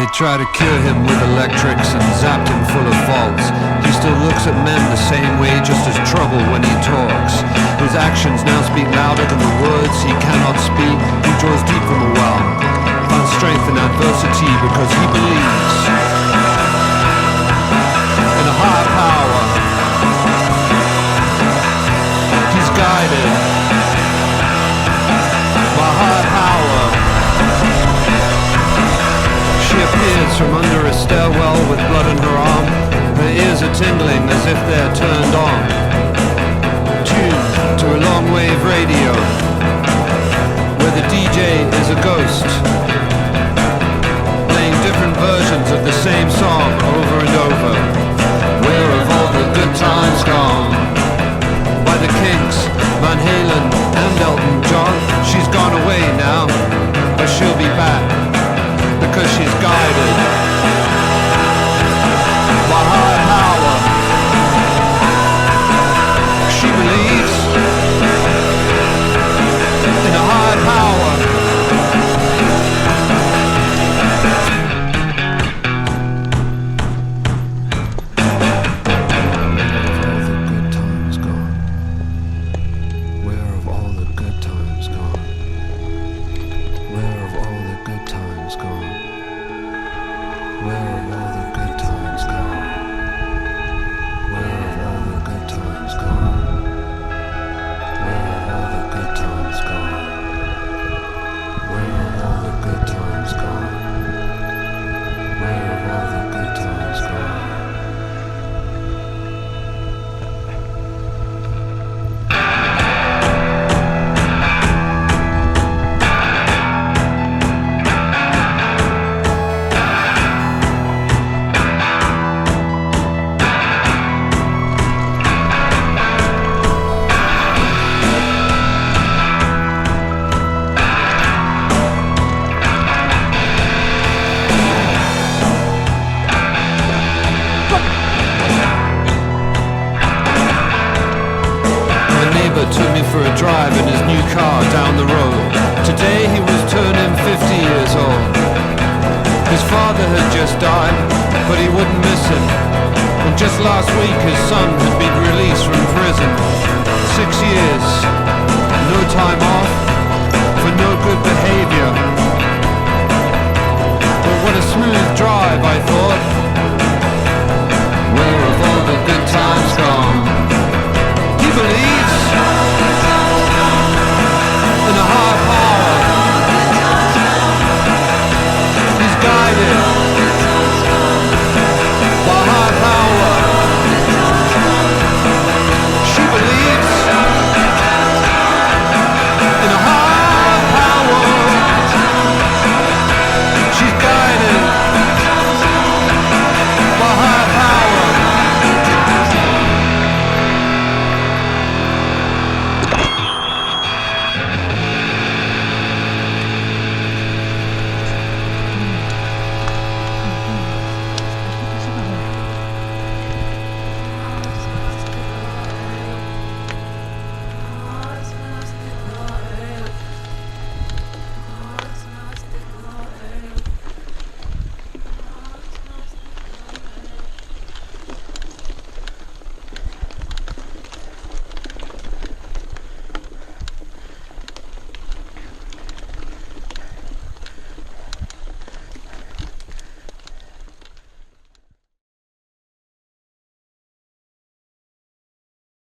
They try to cure him with electrics and zapped him full of faults. He still looks at men the same way, just as trouble when he talks. His actions now speak louder than the words he cannot speak. He draws deep from the well, finds strength in adversity because he believes in a higher power. He's guided by higher power. She appears from under a stairwell with blood in her arm. Her ears are tingling as if they're turned on, tuned to a long-wave radio, where the DJ is a ghost, playing different versions of the same song over and over. Where have all the good times gone? By the Kinks, Van Halen and Elton John. She's gone away now, but she'll be back, because she's guided by higher power. She believes in a higher power. Took me for a drive in his new car down the road. Today he was turning 50 years old. His father had just died, but he wouldn't miss him. And just last week his son had been released from prison.